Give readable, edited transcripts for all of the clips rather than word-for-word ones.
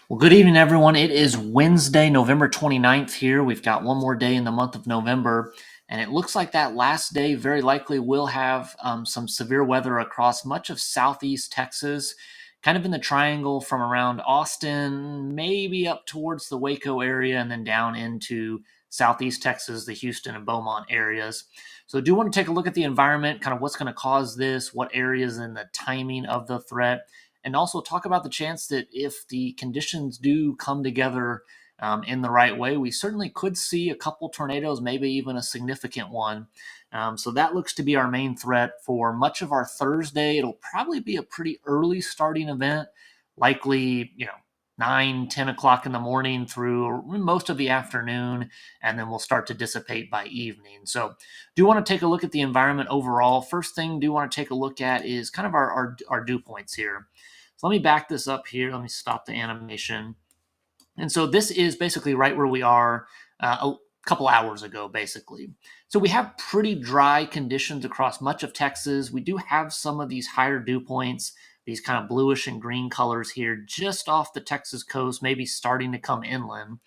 Well, good evening, everyone. It is Wednesday, November 29th here. We've got one more day in the month of November, and it looks like that last day very likely will have some severe weather across much of southeast Texas, kind of in the triangle from around Austin, maybe up towards the Waco area, and then down into southeast Texas, the Houston and Beaumont areas. So, I do want to take a look at the environment, kind of what's going to cause this, what areas, and the timing of the threat, and also talk about the chance that if the conditions do come together in the right way, we certainly could see a couple tornadoes, maybe even a significant one. So that looks to be our main threat for much of our Thursday. It'll probably be a pretty early starting event, likely, 9, 10 o'clock in the morning through most of the afternoon, and then we'll start to dissipate by evening. So do want to take a look at the environment overall. First thing do want to take a look at is kind of our dew points here. So let me back this up here. Let me stop the animation. And so this is basically right where we are a couple hours ago, basically. So we have pretty dry conditions across much of Texas. We do have some of these higher dew points, these kind of bluish and green colors here just off the Texas coast, maybe starting to come inland.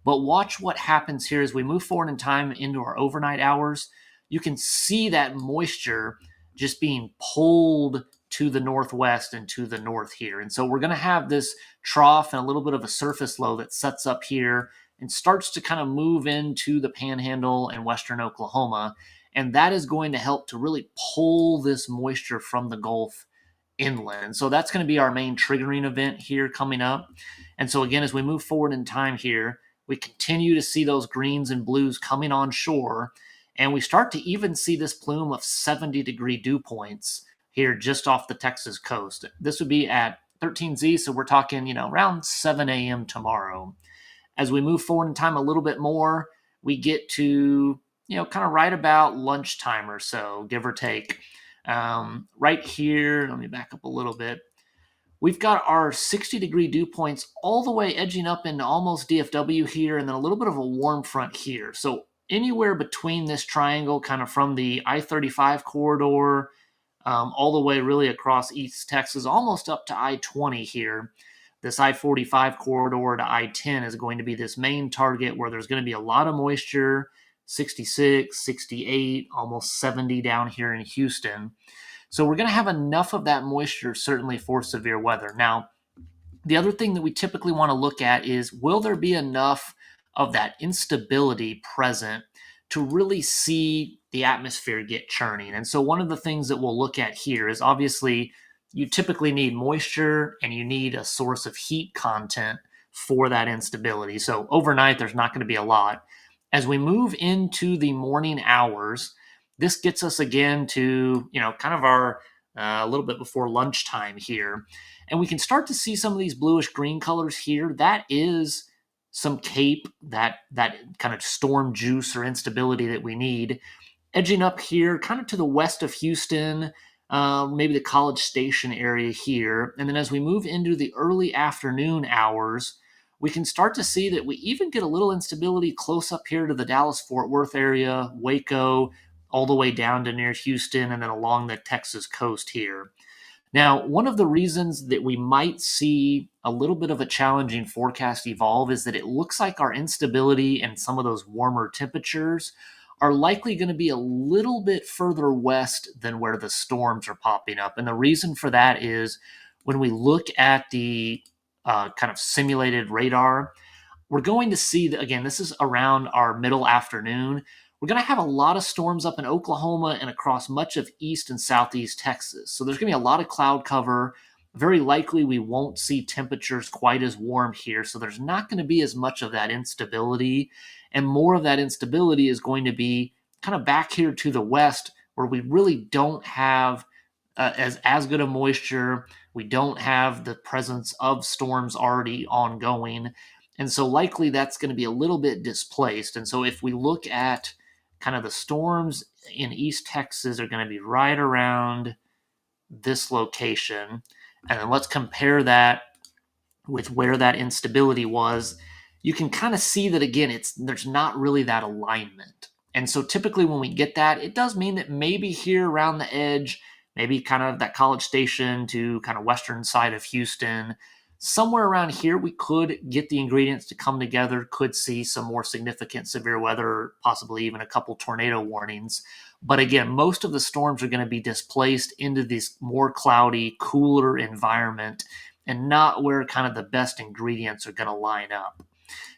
But watch what happens here as we move forward in time into our overnight hours. You can see that moisture just being pulled to the northwest and to the north here. And so we're going to have this trough and a little bit of a surface low that sets up here and starts to kind of move into the panhandle and western Oklahoma. And that is going to help to really pull this moisture from the Gulf inland. So that's going to be our main triggering event here coming up. And so, again, as we move forward in time here, we continue to see those greens and blues coming on shore. And we start to even see this plume of 70-degree dew points here just off the Texas coast. This would be at 13Z, so we're talking, around 7 a.m. tomorrow. As we move forward in time a little bit more, we get to, kind of right about lunchtime or so, give or take. Right here, let me back up a little bit. We've got our 60-degree dew points all the way edging up into almost DFW here, and then a little bit of a warm front here. So anywhere between this triangle, kind of from the I-35 corridor all the way really across East Texas, almost up to I-20 here. This I-45 corridor to I-10 is going to be this main target where there's going to be a lot of moisture, 66, 68, almost 70 down here in Houston. So we're going to have enough of that moisture certainly for severe weather. Now, the other thing that we typically want to look at is, will there be enough of that instability present to really see the atmosphere get churning? And so one of the things that we'll look at here is, obviously you typically need moisture and you need a source of heat content for that instability. So overnight, there's not going to be a lot. As we move into the morning hours, this gets us again to, kind of our a little bit before lunchtime here. And we can start to see some of these bluish green colors here. That is some cape, that kind of storm juice or instability that we need. Edging up here, kind of to the west of Houston, maybe the College Station area here. And then as we move into the early afternoon hours, we can start to see that we even get a little instability close up here to the Dallas-Fort Worth area, Waco, all the way down to near Houston, and then along the Texas coast here. Now, one of the reasons that we might see a little bit of a challenging forecast evolve is that it looks like our instability and some of those warmer temperatures are likely going to be a little bit further west than where the storms are popping up. And the reason for that is, when we look at the kind of simulated radar, we're going to see that, again, this is around our middle afternoon. We're going to have a lot of storms up in Oklahoma and across much of east and southeast Texas. So there's going to be a lot of cloud cover. Very likely we won't see temperatures quite as warm here. So there's not going to be as much of that instability. And more of that instability is going to be kind of back here to the west, where we really don't have as good a moisture. We don't have the presence of storms already ongoing. And so likely that's going to be a little bit displaced. And so if we look at kind of the storms in East Texas, are going to be right around this location. And then let's compare that with where that instability was. You can kind of see that, again, there's not really that alignment. And so typically when we get that, it does mean that maybe here around the edge, maybe kind of that College Station to kind of western side of Houston, somewhere around here, we could get the ingredients to come together, could see some more significant severe weather, possibly even a couple tornado warnings. But again, most of the storms are going to be displaced into this more cloudy, cooler environment and not where kind of the best ingredients are going to line up.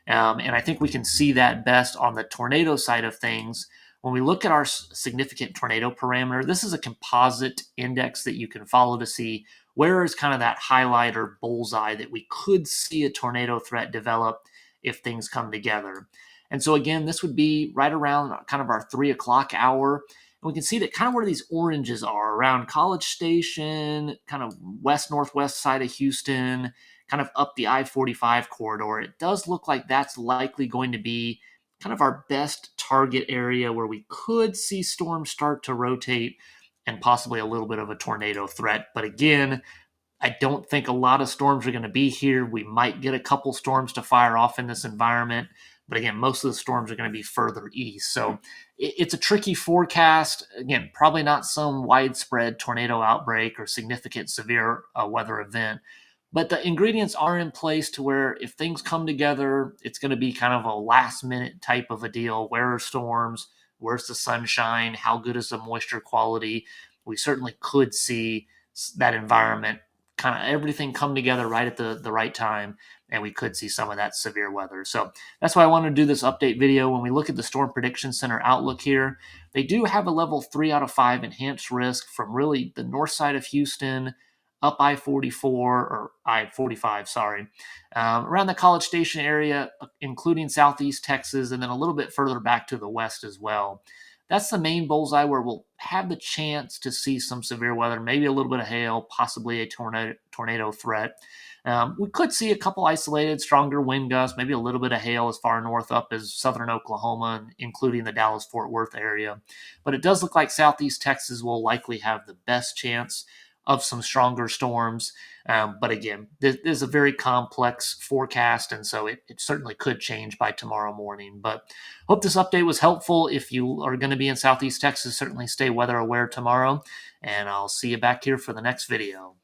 And I think we can see that best on the tornado side of things. When we look at our significant tornado parameter, this is a composite index that you can follow to see where is kind of that highlight or bullseye that we could see a tornado threat develop if things come together. And so again, this would be right around kind of our 3 o'clock hour. And we can see that kind of where these oranges are around College Station, kind of west northwest side of Houston, kind of up the I-45 corridor. It does look like that's likely going to be kind of our best target area where we could see storms start to rotate and possibly a little bit of a tornado threat. But again, I don't think a lot of storms are going to be here. We might get a couple storms to fire off in this environment. But again, most of the storms are going to be further east. So it's a tricky forecast. Again, probably not some widespread tornado outbreak or significant severe weather event. But the ingredients are in place to where if things come together, it's going to be kind of a last minute type of a deal. Where are storms? Where's the sunshine? How good is the moisture quality? We certainly could see that environment, kind of everything come together right at the right time, and we could see some of that severe weather. So that's why I wanted to do this update video. When we look at the Storm Prediction Center outlook here, they do have a level 3 out of 5 enhanced risk from really the north side of Houston up I-44 or I-45, sorry, around the College Station area, including southeast Texas, and then a little bit further back to the west as well. That's the main bullseye where we'll have the chance to see some severe weather, maybe a little bit of hail, possibly a tornado threat. We could see a couple isolated stronger wind gusts, maybe a little bit of hail as far north up as southern Oklahoma, including the Dallas-Fort Worth area. But it does look like southeast Texas will likely have the best chance of some stronger storms. But again, this is a very complex forecast, and so it certainly could change by tomorrow morning. But hope this update was helpful. If you are going to be in southeast Texas, certainly stay weather aware tomorrow, and I'll see you back here for the next video.